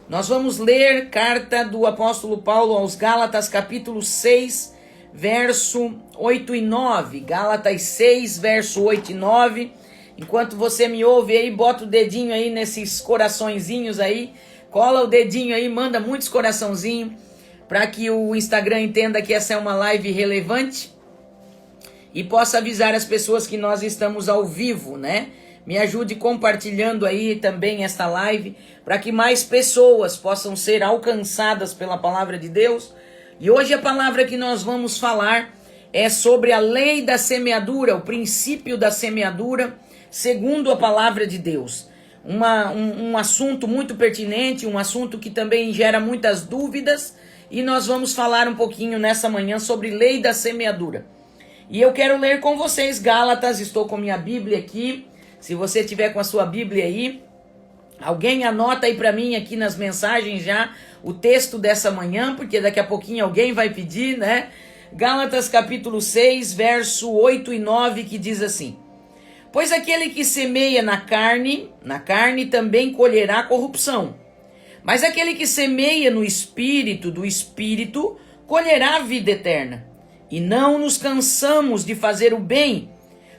Nós vamos ler carta do apóstolo Paulo aos Gálatas, capítulo 6, verso 8 e 9. Gálatas 6, verso 8 e 9. Enquanto você me ouve aí, bota o dedinho aí nesses coraçõezinhos aí. Cola o dedinho aí, manda muitos coraçãozinhos para que o Instagram entenda que essa é uma live relevante e possa avisar as pessoas que nós estamos ao vivo, né? Me ajude compartilhando aí também esta live para que mais pessoas possam ser alcançadas pela palavra de Deus. E hoje a palavra que nós vamos falar é sobre a lei da semeadura, o princípio da semeadura, segundo a palavra de Deus. Um assunto muito pertinente, um assunto que também gera muitas dúvidas, e nós vamos falar um pouquinho nessa manhã sobre lei da semeadura. E eu quero ler com vocês Gálatas, estou com minha Bíblia aqui. Se você tiver com a sua Bíblia aí, alguém anota aí para mim aqui nas mensagens já o texto dessa manhã, porque daqui a pouquinho alguém vai pedir, né? Gálatas capítulo 6, verso 8 e 9, que diz assim: Pois aquele que semeia na carne também colherá corrupção. Mas aquele que semeia no Espírito, do Espírito, colherá a vida eterna. E não nos cansamos de fazer o bem,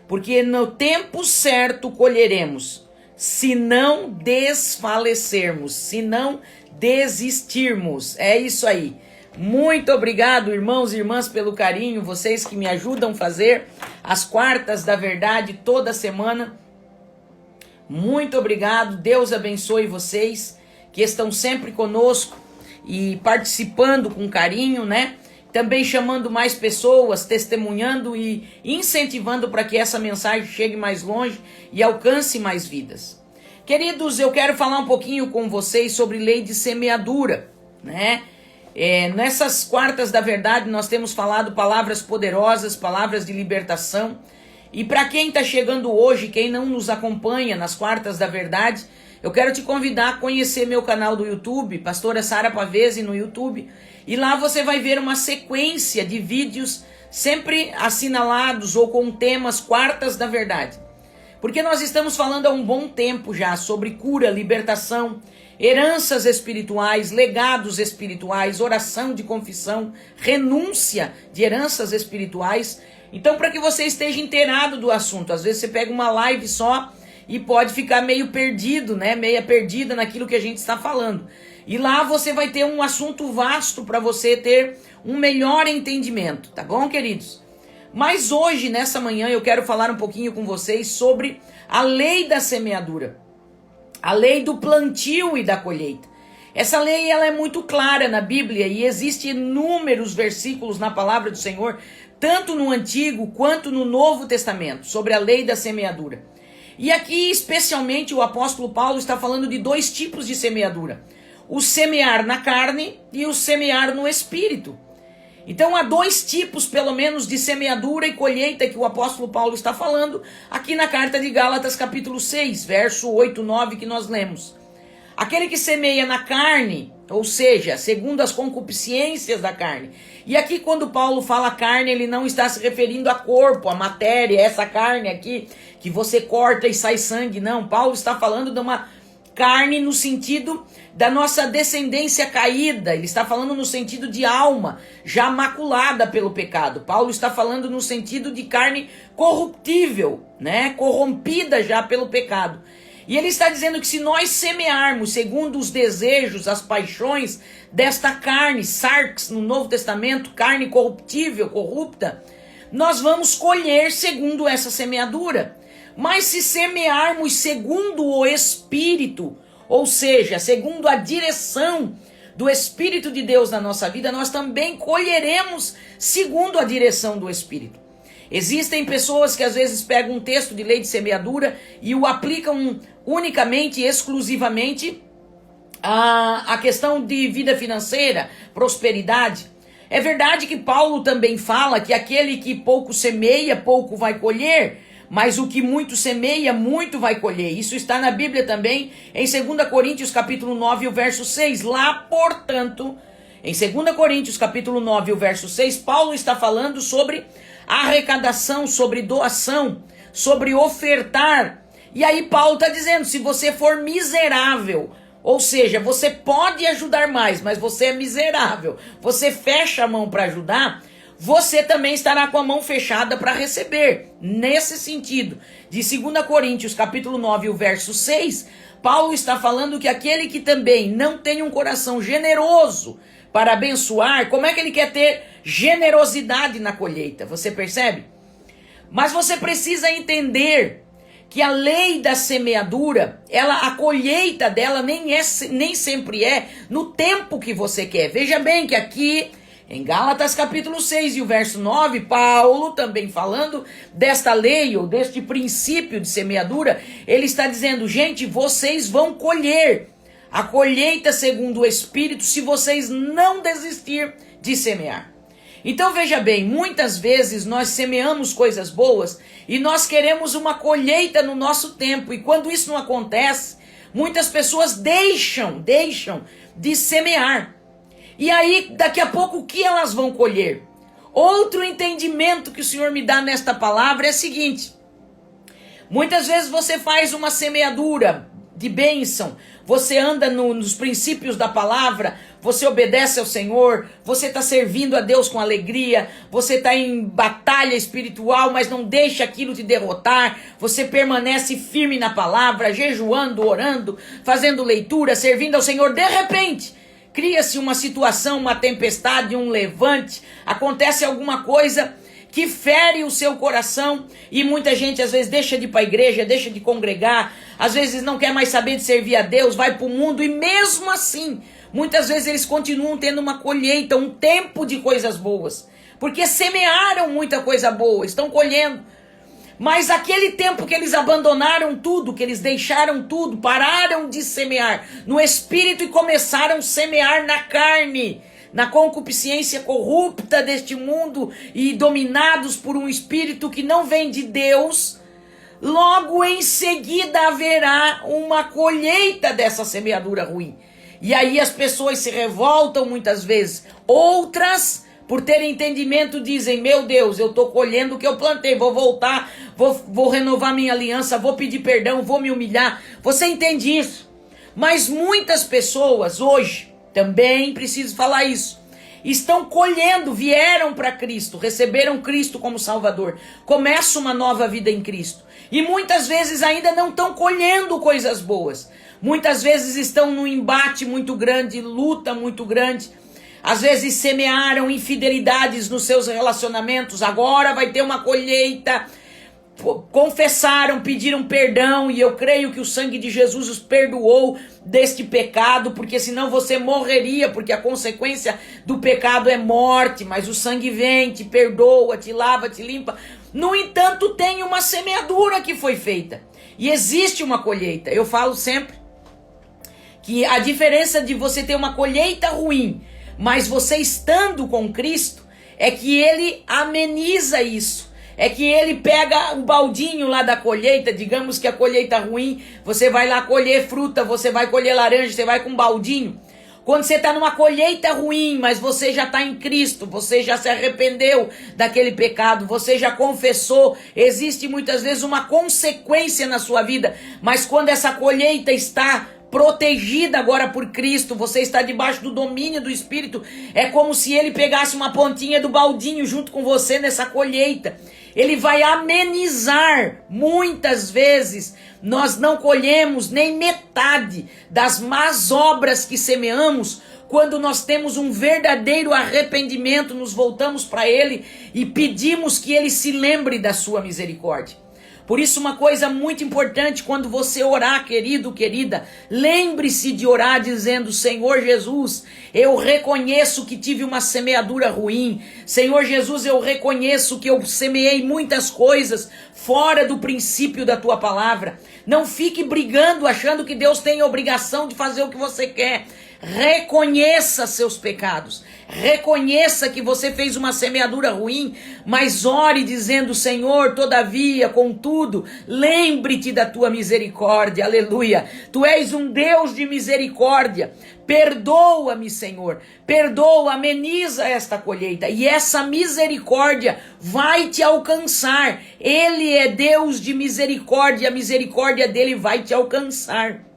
porque no tempo certo colheremos, se não desfalecermos, se não desistirmos. É isso aí. Muito obrigado, irmãos e irmãs, pelo carinho, vocês que me ajudam a fazer as quartas da verdade toda semana. Muito obrigado, Deus abençoe vocês que estão sempre conosco e participando com carinho, né? Também chamando mais pessoas, testemunhando e incentivando para que essa mensagem chegue mais longe e alcance mais vidas. Queridos, eu quero falar um pouquinho com vocês sobre lei de semeadura, né? Nessas quartas da verdade nós temos falado palavras poderosas, palavras de libertação. E para quem está chegando hoje, quem não nos acompanha nas quartas da verdade, eu quero te convidar a conhecer meu canal do YouTube, Pastora Sara Pavese no YouTube. E lá você vai ver uma sequência de vídeos sempre assinalados ou com temas quartas da verdade. Porque nós estamos falando há um bom tempo já sobre cura, libertação, heranças espirituais, legados espirituais, oração de confissão, renúncia de heranças espirituais. Então, para que você esteja inteirado do assunto, às vezes você pega uma live só e pode ficar meio perdido, né? Meia perdida naquilo que a gente está falando. E lá você vai ter um assunto vasto para você ter um melhor entendimento, tá bom, queridos? Mas hoje, nessa manhã, eu quero falar um pouquinho com vocês sobre a lei da semeadura. A lei do plantio e da colheita. Essa lei ela é muito clara na Bíblia e existem inúmeros versículos na palavra do Senhor, tanto no Antigo quanto no Novo Testamento, sobre a lei da semeadura. E aqui, especialmente, o apóstolo Paulo está falando de dois tipos de semeadura. O semear na carne e o semear no espírito. Então há dois tipos, pelo menos, de semeadura e colheita que o apóstolo Paulo está falando aqui na carta de Gálatas, capítulo 6, verso 8 e 9, que nós lemos. Aquele que semeia na carne, ou seja, segundo as concupiscências da carne. E aqui quando Paulo fala carne, ele não está se referindo a corpo, a matéria, essa carne aqui que você corta e sai sangue, não. Paulo está falando de uma carne no sentido da nossa descendência caída. Ele está falando no sentido de alma, já maculada pelo pecado. Paulo está falando no sentido de carne corruptível, né? Corrompida já pelo pecado. E ele está dizendo que se nós semearmos segundo os desejos, as paixões desta carne, sarx no Novo Testamento, carne corruptível, corrupta, nós vamos colher segundo essa semeadura. Mas se semearmos segundo o Espírito, ou seja, segundo a direção do Espírito de Deus na nossa vida, nós também colheremos segundo a direção do Espírito. Existem pessoas que às vezes pegam um texto de lei de semeadura e o aplicam unicamente, exclusivamente a questão de vida financeira, prosperidade. É verdade que Paulo também fala que aquele que pouco semeia, pouco vai colher, mas o que muito semeia, muito vai colher. Isso está na Bíblia também, em 2 Coríntios capítulo 9, o verso 6. Lá, portanto, em 2 Coríntios capítulo 9, o verso 6, Paulo está falando sobre arrecadação, sobre doação, sobre ofertar. E aí Paulo está dizendo, se você for miserável, Ou seja, você pode ajudar mais, mas você é miserável. Você fecha a mão para ajudar, você também estará com a mão fechada para receber. Nesse sentido, de 2 Coríntios, capítulo 9, o verso 6, Paulo está falando que aquele que também não tem um coração generoso para abençoar, como é que ele quer ter generosidade na colheita? Você percebe? Mas você precisa entender que a lei da semeadura, a colheita dela nem sempre é no tempo que você quer. Veja bem que aqui em Gálatas capítulo 6 e o verso 9, Paulo também falando desta lei ou deste princípio de semeadura, ele está dizendo, gente, vocês vão colher a colheita segundo o Espírito se vocês não desistir de semear. Então veja bem, muitas vezes nós semeamos coisas boas e nós queremos uma colheita no nosso tempo. E quando isso não acontece, muitas pessoas deixam de semear. E aí, daqui a pouco, o que elas vão colher? Outro entendimento que o Senhor me dá nesta palavra é o seguinte. Muitas vezes você faz uma semeadura de bênção, você anda nos princípios da palavra, você obedece ao Senhor, você está servindo a Deus com alegria, você está em batalha espiritual, mas não deixa aquilo te derrotar, você permanece firme na palavra, jejuando, orando, fazendo leitura, servindo ao Senhor. De repente, cria-se uma situação, uma tempestade, um levante, acontece alguma coisa que fere o seu coração e muita gente às vezes deixa de ir para a igreja, deixa de congregar, às vezes não quer mais saber de servir a Deus, vai para o mundo e mesmo assim, muitas vezes eles continuam tendo uma colheita, um tempo de coisas boas, porque semearam muita coisa boa, estão colhendo. Mas aquele tempo que eles abandonaram tudo, que eles deixaram tudo, pararam de semear no espírito e começaram a semear na carne, na concupiscência corrupta deste mundo e dominados por um espírito que não vem de Deus, logo em seguida haverá uma colheita dessa semeadura ruim. E aí as pessoas se revoltam muitas vezes, outras, por terem entendimento, dizem, meu Deus, eu estou colhendo o que eu plantei, vou voltar, vou renovar minha aliança, vou pedir perdão, vou me humilhar. Você entende isso? Mas muitas pessoas hoje, também preciso falar isso, estão colhendo, vieram para Cristo, receberam Cristo como Salvador, começam uma nova vida em Cristo. E muitas vezes ainda não estão colhendo coisas boas. Muitas vezes estão num embate muito grande, luta muito grande. Às vezes semearam infidelidades nos seus relacionamentos, agora vai ter uma colheita. Confessaram, pediram perdão e eu creio que o sangue de Jesus os perdoou deste pecado, porque senão você morreria, porque a consequência do pecado é morte, mas o sangue vem, te perdoa, te lava, te limpa. No entanto, tem uma semeadura que foi feita e existe uma colheita. Eu falo sempre que a diferença de você ter uma colheita ruim, mas você estando com Cristo, é que Ele ameniza isso. É que ele pega o baldinho lá da colheita, digamos que a colheita ruim, você vai lá colher fruta, você vai colher laranja, você vai com um baldinho. Quando você está numa colheita ruim, mas você já está em Cristo, você já se arrependeu daquele pecado, você já confessou, existe muitas vezes uma consequência na sua vida, mas quando essa colheita está protegida agora por Cristo, você está debaixo do domínio do Espírito, é como se ele pegasse uma pontinha do baldinho junto com você nessa colheita. Ele vai amenizar. Muitas vezes nós não colhemos nem metade das más obras que semeamos quando nós temos um verdadeiro arrependimento, nos voltamos para Ele e pedimos que Ele se lembre da sua misericórdia. Por isso, uma coisa muito importante, quando você orar, querido, querida, lembre-se de orar dizendo, Senhor Jesus, eu reconheço que tive uma semeadura ruim. Senhor Jesus, eu reconheço que eu semeei muitas coisas fora do princípio da tua palavra. Não fique brigando, achando que Deus tem a obrigação de fazer o que você quer. Reconheça seus pecados, reconheça que você fez uma semeadura ruim, mas ore dizendo, Senhor, todavia, contudo, lembre-te da tua misericórdia, aleluia, tu és um Deus de misericórdia, perdoa-me, Senhor, perdoa, ameniza esta colheita, e essa misericórdia vai te alcançar, Ele é Deus de misericórdia, a misericórdia dele vai te alcançar.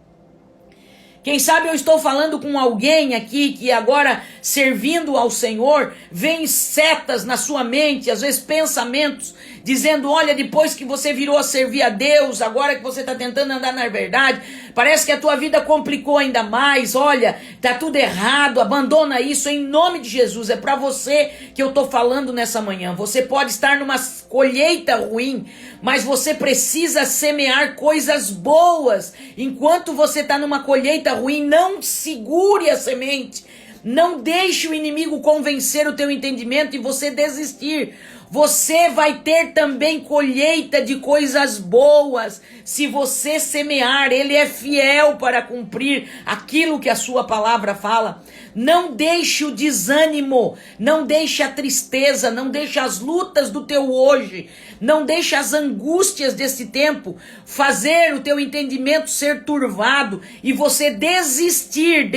Quem sabe eu estou falando com alguém aqui que agora, servindo ao Senhor, vem setas na sua mente, às vezes pensamentos, dizendo, olha, depois que você virou a servir a Deus, agora que você está tentando andar na verdade, parece que a tua vida complicou ainda mais, olha, tá tudo errado, abandona isso em nome de Jesus. É para você que eu estou falando nessa manhã. Você pode estar numa colheita ruim, mas você precisa semear coisas boas. Enquanto você está numa colheita ruim, não segure a semente. Não deixe o inimigo convencer o teu entendimento e você desistir. Você vai ter também colheita de coisas boas se você semear. Ele é fiel para cumprir aquilo que a sua palavra fala. Não deixe o desânimo, não deixe a tristeza, não deixe as lutas do teu hoje, não deixe as angústias desse tempo fazer o teu entendimento ser turvado e você desistir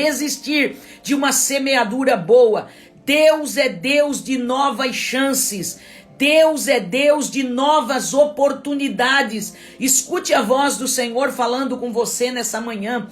de uma semeadura boa. Deus é Deus de novas chances. Deus é Deus de novas oportunidades. Escute a voz do Senhor falando com você nessa manhã.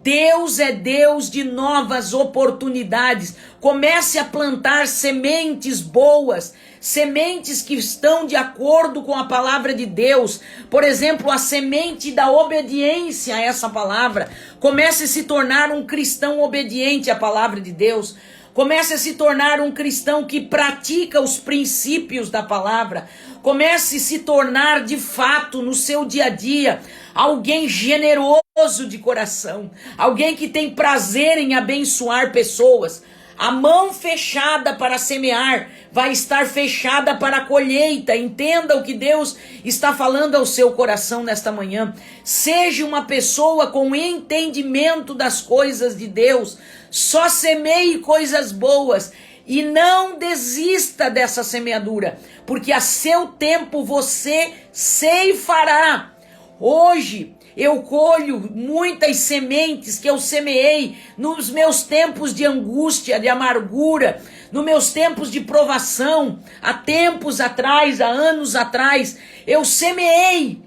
Deus é Deus de novas oportunidades. Comece a plantar sementes boas, sementes que estão de acordo com a palavra de Deus. Por exemplo, a semente da obediência a essa palavra. Comece a se tornar um cristão obediente à palavra de Deus. Comece a se tornar um cristão que pratica os princípios da palavra. Comece a se tornar de fato no seu dia a dia alguém generoso de coração. Alguém que tem prazer em abençoar pessoas. A mão fechada para semear vai estar fechada para a colheita. Entenda o que Deus está falando ao seu coração nesta manhã. Seja uma pessoa com entendimento das coisas de Deus. Só semeie coisas boas e não desista dessa semeadura, porque a seu tempo você ceifará. Hoje eu colho muitas sementes que eu semeei nos meus tempos de angústia, de amargura, nos meus tempos de provação, há tempos atrás, há anos atrás. Eu semeei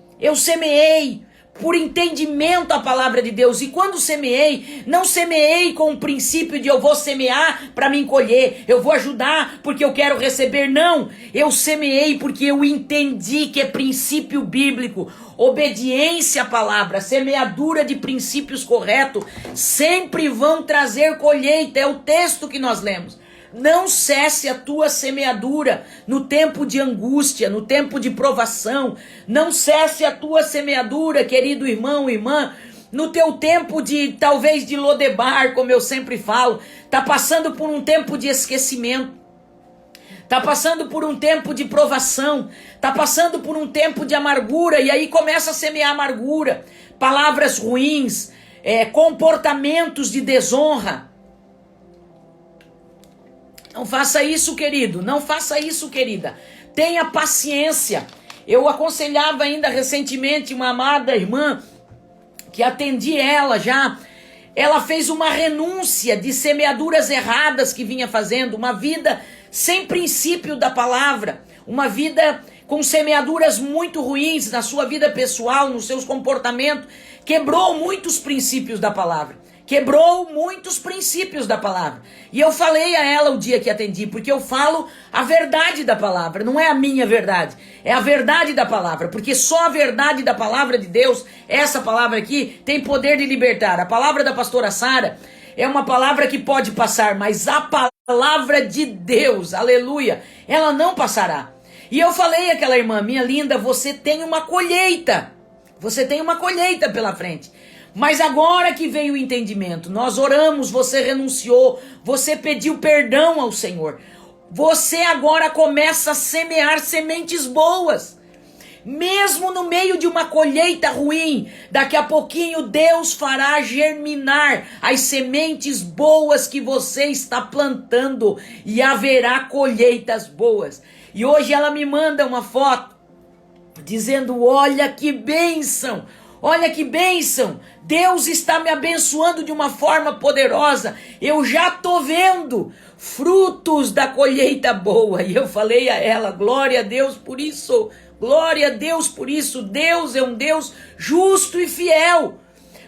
por entendimento a palavra de Deus. E quando semeei, não semeei com o princípio de eu vou semear para me colher, eu vou ajudar porque eu quero receber. Não, eu semeei porque eu entendi que é princípio bíblico. Obediência à palavra, semeadura de princípios corretos, sempre vão trazer colheita. É o texto que nós lemos. Não cesse a tua semeadura no tempo de angústia, no tempo de provação. Não cesse a tua semeadura, querido irmão, irmã, no teu tempo de, talvez, de Lodebar, como eu sempre falo. Está passando por um tempo de esquecimento. Está passando por um tempo de provação. Está passando por um tempo de amargura. E aí começa a semear amargura. Palavras ruins, comportamentos de desonra. Não faça isso, querido. Não faça isso, querida. Tenha paciência. Eu aconselhava ainda recentemente uma amada irmã que atendi ela já. Ela fez uma renúncia de semeaduras erradas que vinha fazendo. Uma vida sem princípio da palavra. Uma vida com semeaduras muito ruins na sua vida pessoal, nos seus comportamentos. Quebrou muitos princípios da palavra. Quebrou muitos princípios da palavra. E eu falei a ela o dia que atendi, porque eu falo a verdade da palavra, não é a minha verdade, é a verdade da palavra, porque só a verdade da palavra de Deus, essa palavra aqui, tem poder de libertar. A palavra da pastora Sara é uma palavra que pode passar, mas a palavra de Deus, aleluia, ela não passará. E eu falei àquela irmã, minha linda, você tem uma colheita pela frente. Mas agora que veio o entendimento, nós oramos, você renunciou, você pediu perdão ao Senhor. Você agora começa a semear sementes boas. Mesmo no meio de uma colheita ruim, daqui a pouquinho Deus fará germinar as sementes boas que você está plantando e haverá colheitas boas. E hoje ela me manda uma foto dizendo, olha que bênção! Olha que bênção, Deus está me abençoando de uma forma poderosa, eu já estou vendo frutos da colheita boa. E eu falei a ela, glória a Deus por isso, glória a Deus por isso. Deus é um Deus justo e fiel.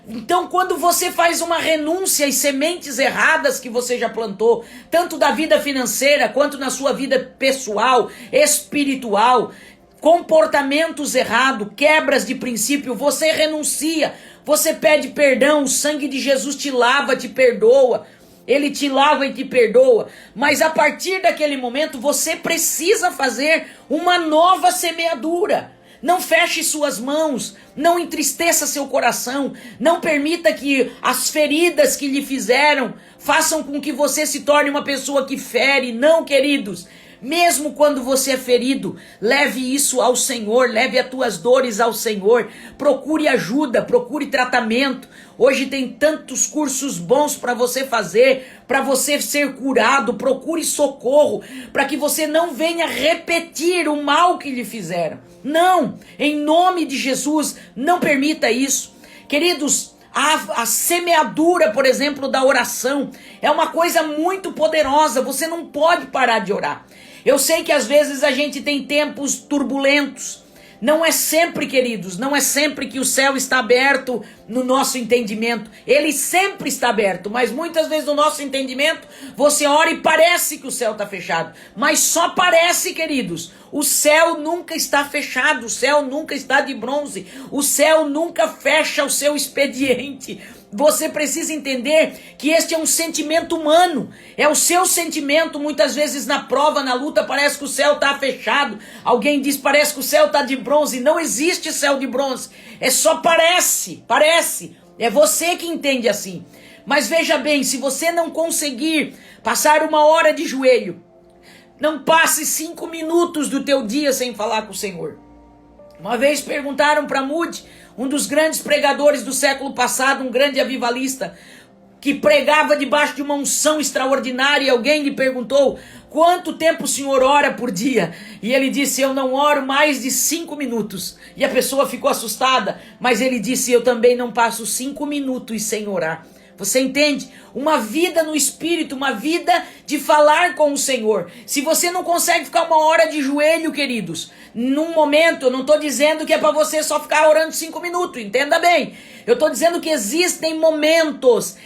Então, quando você faz uma renúncia às sementes erradas que você já plantou, tanto da vida financeira quanto na sua vida pessoal, espiritual, comportamentos errados, quebras de princípio, você renuncia, você pede perdão, o sangue de Jesus te lava, te perdoa. Ele te lava e te perdoa, mas a partir daquele momento você precisa fazer uma nova semeadura. Não feche suas mãos, não entristeça seu coração, não permita que as feridas que lhe fizeram façam com que você se torne uma pessoa que fere. Não, queridos. Mesmo quando você é ferido, leve isso ao Senhor, leve as tuas dores ao Senhor, procure ajuda, procure tratamento. Hoje tem tantos cursos bons para você fazer, para você ser curado, procure socorro, para que você não venha repetir o mal que lhe fizeram. Não, em nome de Jesus, não permita isso. Queridos, a semeadura, por exemplo, da oração é uma coisa muito poderosa, você não pode parar de orar. Eu sei que às vezes a gente tem tempos turbulentos. Não é sempre, queridos, não é sempre que o céu está aberto no nosso entendimento. Ele sempre está aberto, mas muitas vezes no nosso entendimento você ora e parece que o céu está fechado. Mas só parece, queridos. O céu nunca está fechado, o céu nunca está de bronze. O céu nunca fecha o seu expediente. Você precisa entender que este é um sentimento humano, é o seu sentimento. Muitas vezes na prova, na luta, parece que o céu está fechado. Alguém diz, parece que o céu está de bronze. Não existe céu de bronze, é só parece, é você que entende assim. Mas veja bem, se você não conseguir passar uma hora de joelho, não passe 5 minutos do teu dia sem falar com o Senhor. Uma vez perguntaram para Moody, um dos grandes pregadores do século passado, um grande avivalista, que pregava debaixo de uma unção extraordinária, e alguém lhe perguntou, quanto tempo o senhor ora por dia? E ele disse, eu não oro mais de 5 minutos. E a pessoa ficou assustada, mas ele disse, eu também não passo 5 minutos sem orar. Você entende? Uma vida no Espírito, uma vida de falar com o Senhor. Se você não consegue ficar uma hora de joelho, queridos, num momento, eu não estou dizendo que é para você só ficar orando 5 minutos, entenda bem. Eu estou dizendo que existem momentos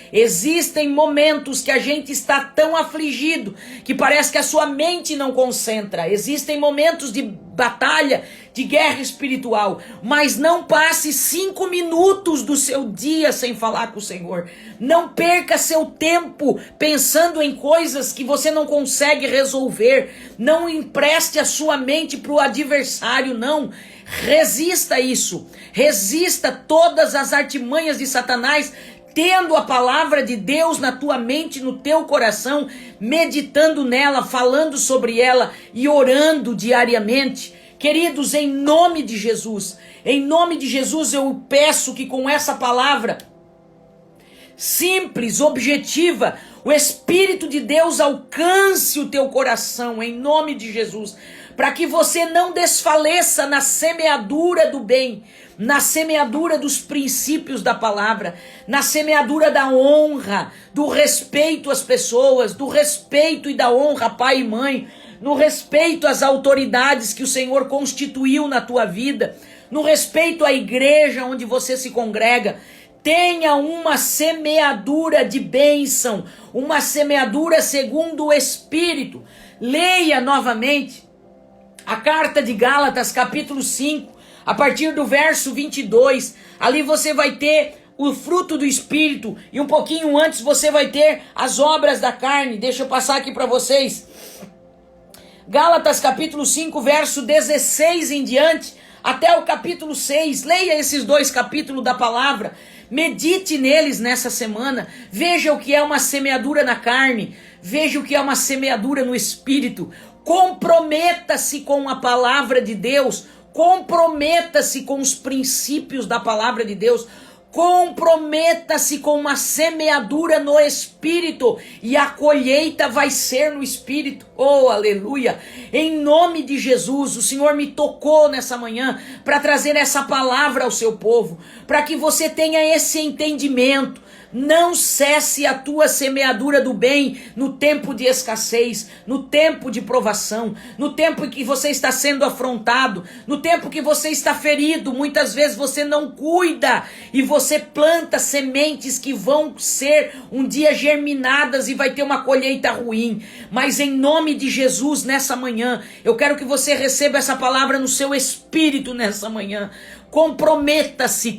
que a gente está tão afligido, que parece que a sua mente não concentra. Existem momentos de batalha, de guerra espiritual, mas não passe 5 minutos do seu dia sem falar com o Senhor. Não perca seu tempo pensando em coisas que você não consegue resolver. Não empreste a sua mente para o adversário, não. Resista isso. Resista todas as artimanhas de Satanás, tendo a palavra de Deus na tua mente, no teu coração, meditando nela, falando sobre ela e orando diariamente. Queridos, em nome de Jesus, eu peço que com essa palavra simples, objetiva, o Espírito de Deus alcance o teu coração, em nome de Jesus, para que você não desfaleça na semeadura do bem, na semeadura dos princípios da palavra, na semeadura da honra, do respeito às pessoas, do respeito e da honra a pai e mãe, no respeito às autoridades que o Senhor constituiu na tua vida, no respeito à igreja onde você se congrega. Tenha uma semeadura de bênção, uma semeadura segundo o Espírito. Leia novamente a carta de Gálatas, capítulo 5, a partir do verso 22. Ali você vai ter o fruto do Espírito e um pouquinho antes você vai ter as obras da carne. Deixa eu passar aqui para vocês. Gálatas capítulo 5, verso 16 em diante, até o capítulo 6. Leia esses 2 capítulos da palavra. Medite neles nessa semana. Veja o que é uma semeadura na carne. Veja o que é uma semeadura no Espírito. Comprometa-se com a palavra de Deus. Comprometa-se com os princípios da palavra de Deus. Comprometa-se com uma semeadura no Espírito, e a colheita vai ser no Espírito. Oh, aleluia! Em nome de Jesus, o Senhor me tocou nessa manhã para trazer essa palavra ao seu povo, para que você tenha esse entendimento. Não cesse a tua semeadura do bem no tempo de escassez, no tempo de provação, no tempo em que você está sendo afrontado, no tempo que você está ferido. Muitas vezes você não cuida e você planta sementes que vão ser um dia germinadas e vai ter uma colheita ruim. Mas em nome de Jesus, nessa manhã, eu quero que você receba essa palavra no seu espírito nessa manhã. Comprometa-se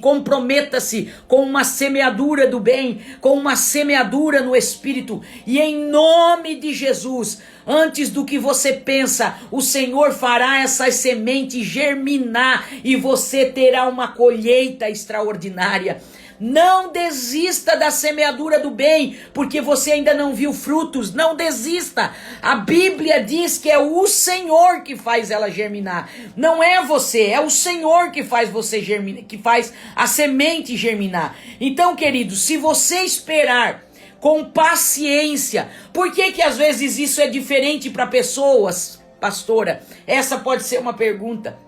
com uma semeadura do bem, com uma semeadura no Espírito, e em nome de Jesus, antes do que você pensa, o Senhor fará essas sementes germinar e você terá uma colheita extraordinária. Não desista da semeadura do bem, porque você ainda não viu frutos. Não desista. A Bíblia diz que é o Senhor que faz ela germinar. Não é você, é o Senhor que faz você germinar, que faz a semente germinar. Então, queridos, se você esperar com paciência, por que às vezes isso é diferente para pessoas, pastora? Essa pode ser uma pergunta.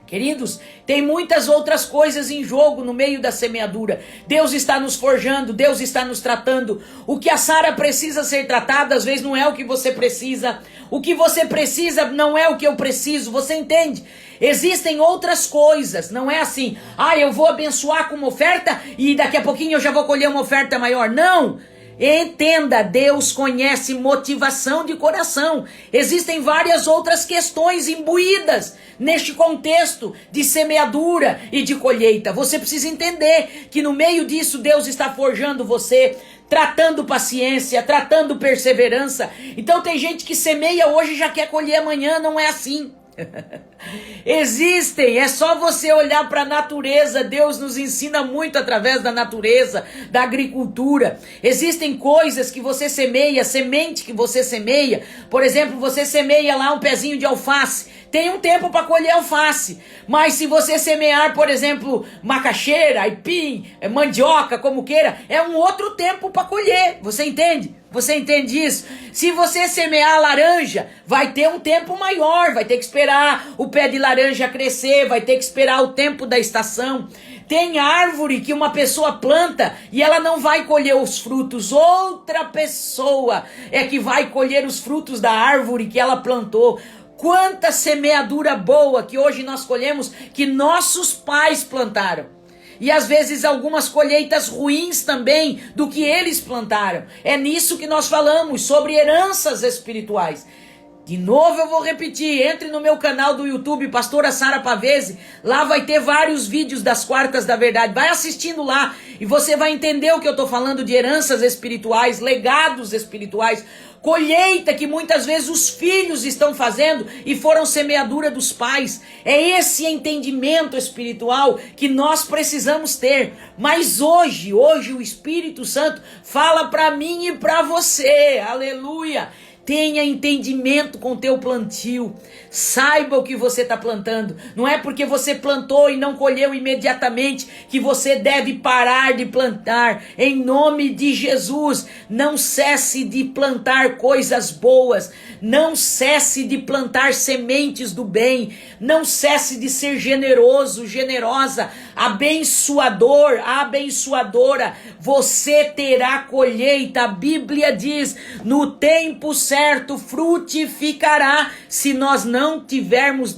Queridos, tem muitas outras coisas em jogo no meio da semeadura. Deus está nos forjando, Deus está nos tratando. O que a Sara precisa ser tratada, às vezes não é o que você precisa. O que você precisa não é o que eu preciso, você entende? Existem outras coisas, não é assim, eu vou abençoar com uma oferta e daqui a pouquinho eu já vou colher uma oferta maior. Não! Entenda, Deus conhece motivação de coração. Existem várias outras questões imbuídas neste contexto de semeadura e de colheita. Você precisa entender que no meio disso Deus está forjando você, tratando paciência, tratando perseverança. Então tem gente que semeia hoje e já quer colher amanhã, não é assim. Existem, é só você olhar para a natureza. Deus nos ensina muito através da natureza, da agricultura. Existem coisas que você semeia, semente que você semeia. Por exemplo, você semeia lá um pezinho de alface, tem um tempo para colher alface. Mas se você semear, por exemplo, macaxeira, aipim, mandioca, como queira, é um outro tempo para colher. Você entende? Você entende isso? Se você semear laranja, vai ter um tempo maior, vai ter que esperar o pé de laranja crescer, vai ter que esperar o tempo da estação. Tem árvore que uma pessoa planta e ela não vai colher os frutos. Outra pessoa é que vai colher os frutos da árvore que ela plantou. Quanta semeadura boa que hoje nós colhemos, que nossos pais plantaram. E às vezes algumas colheitas ruins também do que eles plantaram. É nisso que nós falamos, sobre heranças espirituais. De novo eu vou repetir, entre no meu canal do YouTube, Pastora Sara Pavese, lá vai ter vários vídeos das quartas da verdade. Vai assistindo lá e você vai entender o que eu estou falando de heranças espirituais, legados espirituais, colheita que muitas vezes os filhos estão fazendo e foram semeadura dos pais. É esse entendimento espiritual que nós precisamos ter. Mas hoje o Espírito Santo fala para mim e para você, aleluia. Tenha entendimento com o teu plantio. Saiba o que você está plantando. Não é porque você plantou e não colheu imediatamente que você deve parar de plantar. Em nome de Jesus, não cesse de plantar coisas boas. Não cesse de plantar sementes do bem. Não cesse de ser generoso, generosa, abençoador, abençoadora. Você terá colheita. A Bíblia diz, no tempo certo frutificará, se nós não tivermos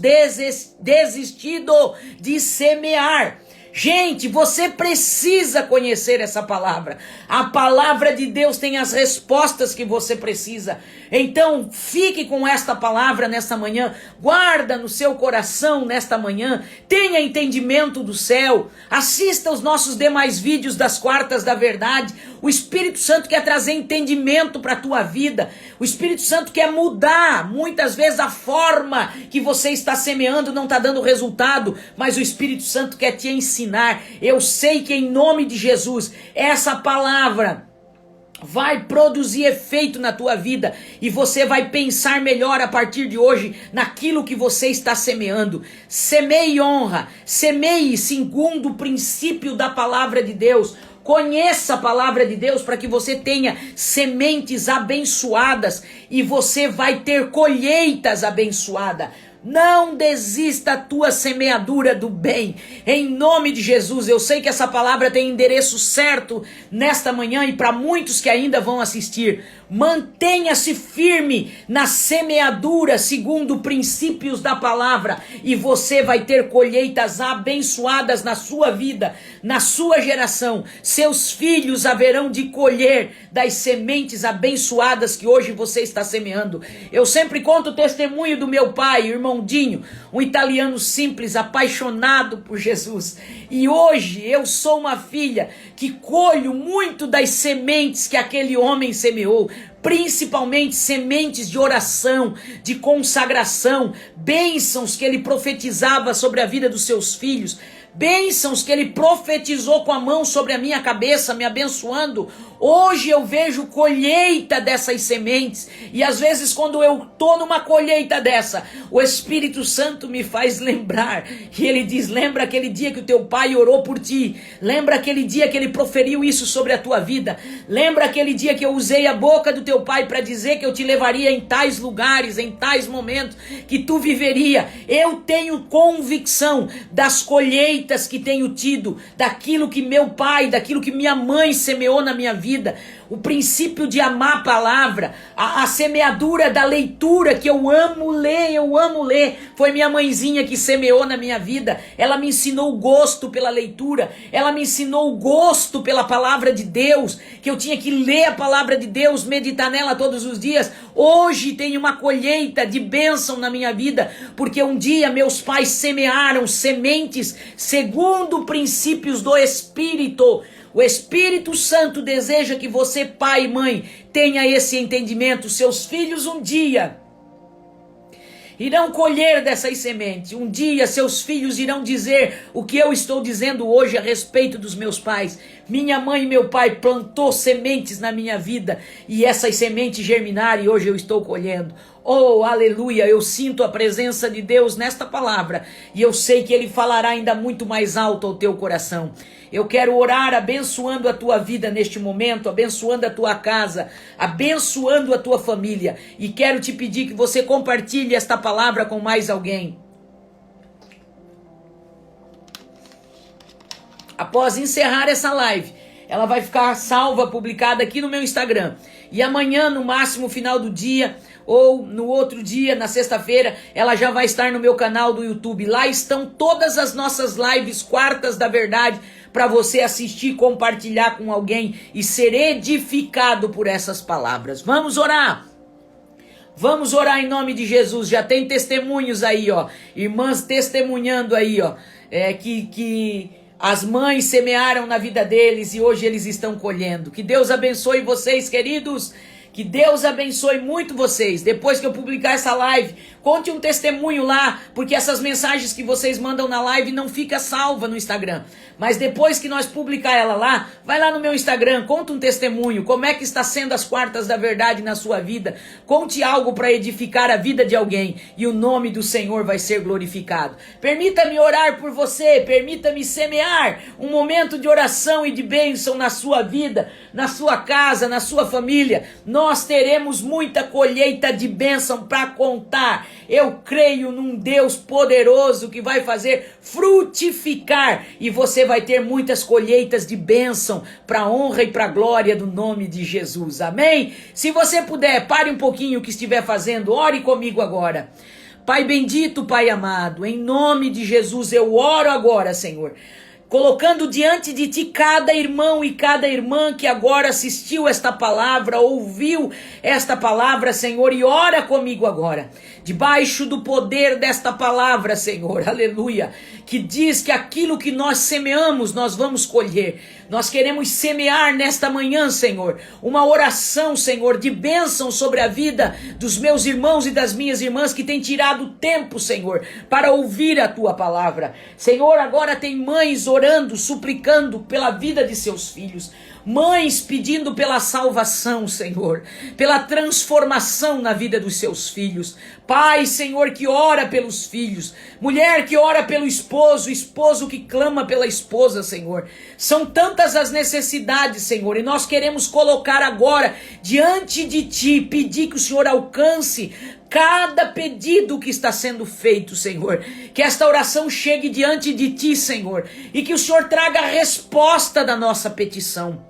desistido de semear. Gente, você precisa conhecer essa palavra. A palavra de Deus tem as respostas que você precisa. Então, fique com esta palavra nesta manhã. Guarda no seu coração nesta manhã. Tenha entendimento do céu. Assista os nossos demais vídeos das quartas da verdade. O Espírito Santo quer trazer entendimento para a tua vida. O Espírito Santo quer mudar. Muitas vezes a forma que você está semeando não está dando resultado, mas o Espírito Santo quer te ensinar. Eu sei que em nome de Jesus, essa palavra vai produzir efeito na tua vida e você vai pensar melhor a partir de hoje naquilo que você está semeando. Semeie honra, semeie segundo o princípio da palavra de Deus. Conheça a palavra de Deus para que você tenha sementes abençoadas e você vai ter colheitas abençoadas. Não desista a tua semeadura do bem, em nome de Jesus. Eu sei que essa palavra tem endereço certo nesta manhã e para muitos que ainda vão assistir. Mantenha-se firme na semeadura segundo princípios da palavra e você vai ter colheitas abençoadas na sua vida, na sua geração. Seus filhos haverão de colher das sementes abençoadas que hoje você está semeando. Eu sempre conto o testemunho do meu pai, irmão Dinho, um italiano simples, apaixonado por Jesus. E hoje eu sou uma filha que colho muito das sementes que aquele homem semeou, principalmente sementes de oração, de consagração, bênçãos que ele profetizava sobre a vida dos seus filhos, bênçãos que ele profetizou com a mão sobre a minha cabeça, me abençoando. Hoje eu vejo colheita dessas sementes, e às vezes quando eu estou numa colheita dessa, o Espírito Santo me faz lembrar, e ele diz: lembra aquele dia que o teu pai orou por ti, lembra aquele dia que ele proferiu isso sobre a tua vida, lembra aquele dia que eu usei a boca do teu pai para dizer que eu te levaria em tais lugares, em tais momentos, que tu viveria. Eu tenho convicção das colheitas que tenho tido, daquilo que meu pai, daquilo que minha mãe semeou na minha vida. O princípio de amar a palavra, a semeadura da leitura que eu amo ler, foi minha mãezinha que semeou na minha vida. Ela me ensinou o gosto pela leitura, ela me ensinou o gosto pela palavra de Deus, que eu tinha que ler a palavra de Deus, meditar nela todos os dias. Hoje tem uma colheita de bênção na minha vida, porque um dia meus pais semearam sementes segundo princípios do Espírito. O Espírito Santo deseja que você, pai e mãe, tenha esse entendimento. Seus filhos um dia irão colher dessas sementes. Um dia seus filhos irão dizer o que eu estou dizendo hoje a respeito dos meus pais. Minha mãe e meu pai plantou sementes na minha vida e essas sementes germinaram e hoje eu estou colhendo. Oh, aleluia, eu sinto a presença de Deus nesta palavra e eu sei que Ele falará ainda muito mais alto ao teu coração. Eu quero orar abençoando a tua vida neste momento, abençoando a tua casa, abençoando a tua família. E quero te pedir que você compartilhe esta palavra com mais alguém. Após encerrar essa live, ela vai ficar salva, publicada aqui no meu Instagram. E amanhã, no máximo final do dia, ou no outro dia, na sexta-feira, ela já vai estar no meu canal do YouTube. Lá estão todas as nossas lives, Quartas da Verdade, para você assistir, compartilhar com alguém e ser edificado por essas palavras. Vamos orar! Vamos orar em nome de Jesus. Já tem testemunhos aí, ó. Irmãs testemunhando aí, ó. Que as mães semearam na vida deles e hoje eles estão colhendo. Que Deus abençoe vocês, queridos. Que Deus abençoe muito vocês. Depois que eu publicar essa live, conte um testemunho lá, porque essas mensagens que vocês mandam na live não fica salva no Instagram. Mas depois que nós publicar ela lá, vai lá no meu Instagram, conta um testemunho, como é que está sendo as Quartas da Verdade na sua vida. Conte algo para edificar a vida de alguém e o nome do Senhor vai ser glorificado. Permita-me orar por você, permita-me semear um momento de oração e de bênção na sua vida, na sua casa, na sua família. Nós teremos muita colheita de bênção para contar. Eu creio num Deus poderoso que vai fazer frutificar e você vai ter muitas colheitas de bênção para a honra e para a glória do nome de Jesus. Amém? Se você puder, pare um pouquinho o que estiver fazendo, ore comigo agora. Pai bendito, Pai amado, em nome de Jesus eu oro agora, Senhor, colocando diante de ti cada irmão e cada irmã que agora assistiu esta palavra, ouviu esta palavra, Senhor, e ora comigo agora, debaixo do poder desta palavra, Senhor, aleluia, que diz que aquilo que nós semeamos, nós vamos colher. Nós queremos semear nesta manhã, Senhor, uma oração, Senhor, de bênção sobre a vida dos meus irmãos e das minhas irmãs que têm tirado tempo, Senhor, para ouvir a tua palavra. Senhor, agora tem mães orando, suplicando pela vida de seus filhos. Mães pedindo pela salvação, Senhor, pela transformação na vida dos seus filhos. Pai, Senhor, que ora pelos filhos. Mulher que ora pelo esposo, esposo que clama pela esposa, Senhor. São tantas as necessidades, Senhor, e nós queremos colocar agora diante de Ti, pedir que o Senhor alcance cada pedido que está sendo feito, Senhor. Que esta oração chegue diante de Ti, Senhor, e que o Senhor traga a resposta da nossa petição.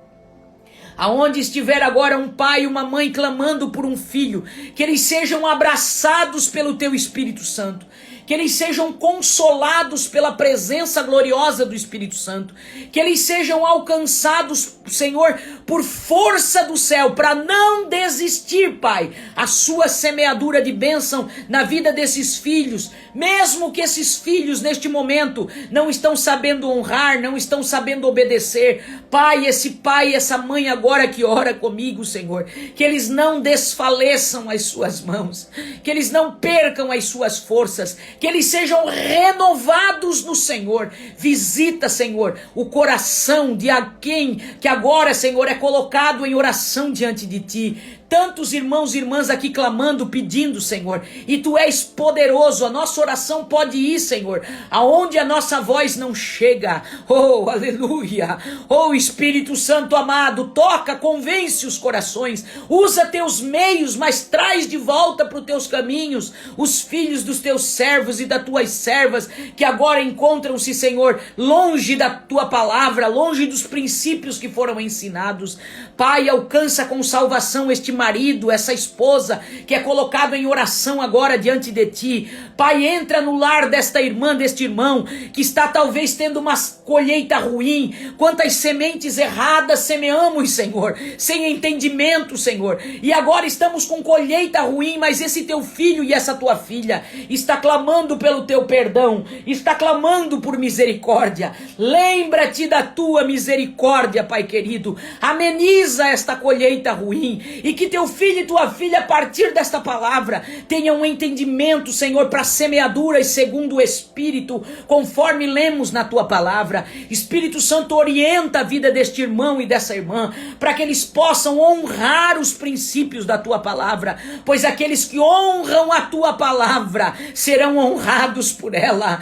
Aonde estiver agora um pai e uma mãe clamando por um filho, que eles sejam abraçados pelo Teu Espírito Santo, que eles sejam consolados pela presença gloriosa do Espírito Santo, que eles sejam alcançados, Senhor, por força do céu, para não desistir, Pai, a sua semeadura de bênção na vida desses filhos, mesmo que esses filhos neste momento não estão sabendo honrar, não estão sabendo obedecer. Pai, essa mãe agora que ora comigo, Senhor, que eles não desfaleçam as suas mãos, que eles não percam as suas forças, que eles sejam renovados no Senhor. Visita, Senhor, o coração de alguém que agora, Senhor, é colocado em oração diante de Ti. Tantos irmãos e irmãs aqui clamando, pedindo, Senhor, e Tu és poderoso. A nossa oração pode ir, Senhor, aonde a nossa voz não chega. Oh, aleluia. Oh, Espírito Santo amado, toca, convence os corações, usa Teus meios, mas traz de volta para os Teus caminhos os filhos dos Teus servos e das Tuas servas, que agora encontram-se, Senhor, longe da Tua palavra, longe dos princípios que foram ensinados. Pai, alcança com salvação este marido, essa esposa que é colocado em oração agora diante de Ti. Pai, entra no lar desta irmã, deste irmão, que está talvez tendo uma colheita ruim. Quantas sementes erradas semeamos, Senhor, sem entendimento, Senhor, e agora estamos com colheita ruim, mas esse Teu filho e essa Tua filha está clamando pelo Teu perdão, está clamando por misericórdia. Lembra-te da Tua misericórdia, Pai querido, ameniza esta colheita ruim, e que Teu filho e Tua filha, a partir desta palavra, tenham um entendimento, Senhor, para semeaduras segundo o Espírito, conforme lemos na Tua palavra. Espírito Santo, orienta a vida deste irmão e dessa irmã, para que eles possam honrar os princípios da Tua palavra, pois aqueles que honram a Tua palavra serão honrados por ela.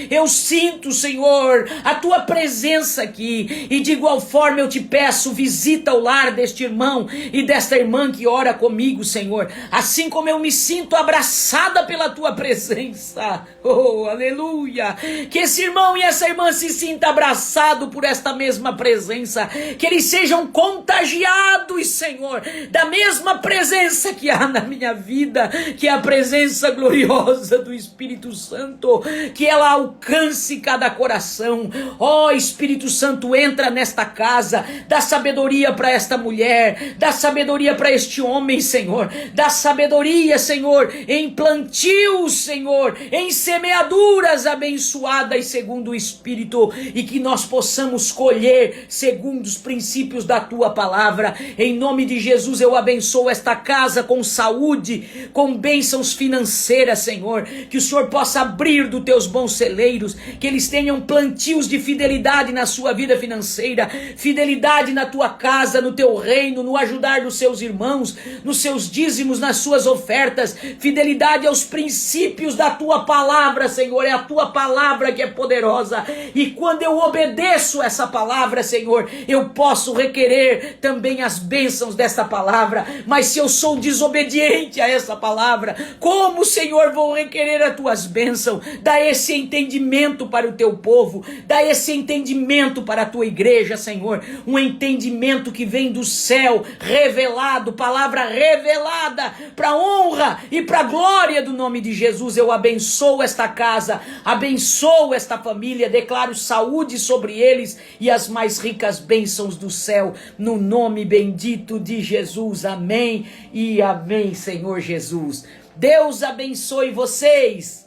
Eu sinto, Senhor, a Tua presença aqui, e de igual forma eu Te peço, visita o lar deste irmão e desta irmã que ora comigo, Senhor, assim como eu me sinto abraçada pela Tua presença. Oh, aleluia. Que esse irmão e essa irmã se sintam abraçados por esta mesma presença, que eles sejam contagiados, Senhor, da mesma presença que há na minha vida, que é a presença gloriosa do Espírito Santo, que ela alcance cada coração. Oh, Espírito Santo, entra nesta casa, dá sabedoria para esta mulher, dá sabedoria para este homem, Senhor, dá sabedoria, Senhor, em plantios, Senhor, em semeaduras abençoadas segundo o Espírito, e que nós possamos colher segundo os princípios da Tua palavra. Em nome de Jesus eu abençoo esta casa com saúde, com bênçãos financeiras, Senhor, que o Senhor possa abrir dos Teus bons celeiros, que eles tenham plantios de fidelidade na sua vida financeira, fidelidade na Tua casa, no Teu reino, no ajudar dos seus irmãos, nos seus dízimos, nas suas ofertas, fidelidade aos princípios da Tua palavra, Senhor. É a Tua palavra que é poderosa, e quando eu obedeço essa palavra, Senhor, eu posso requerer também as bênçãos desta palavra. Mas se eu sou desobediente a essa palavra, como, Senhor, vou requerer as Tuas bênçãos? Dá esse entendimento para o Teu povo, dá esse entendimento para a Tua igreja, Senhor, um entendimento que vem do céu, revelado, palavra revelada, para honra e para glória do nome de Jesus. Eu abençoo esta casa, abençoo esta família, declaro saúde sobre eles e as mais ricas bênçãos do céu, no nome bendito de Jesus. Amém e amém, Senhor Jesus. Deus abençoe vocês,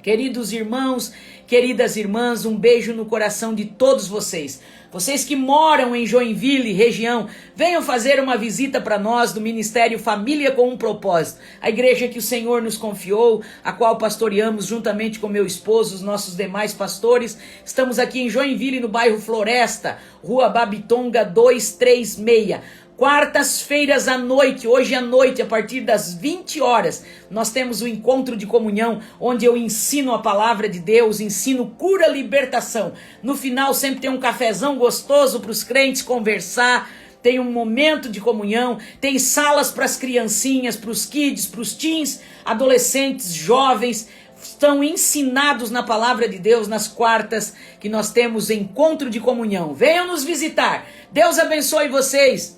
queridos irmãos, queridas irmãs. Um beijo no coração de todos vocês. Vocês que moram em Joinville, região, venham fazer uma visita para nós do Ministério Família com um Propósito, a igreja que o Senhor nos confiou, a qual pastoreamos juntamente com meu esposo, os nossos demais pastores. Estamos aqui em Joinville, no bairro Floresta, Rua Babitonga 236. Quartas-feiras à noite, hoje à noite, a partir das 20 horas, nós temos um encontro de comunhão, onde eu ensino a palavra de Deus, ensino cura, libertação. No final sempre tem um cafezão gostoso para os crentes conversar, tem um momento de comunhão, tem salas para as criancinhas, para os kids, para os teens, adolescentes, jovens, estão ensinados na palavra de Deus nas quartas que nós temos encontro de comunhão. Venham nos visitar. Deus abençoe vocês.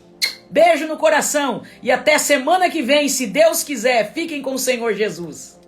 Beijo no coração e até semana que vem, se Deus quiser. Fiquem com o Senhor Jesus.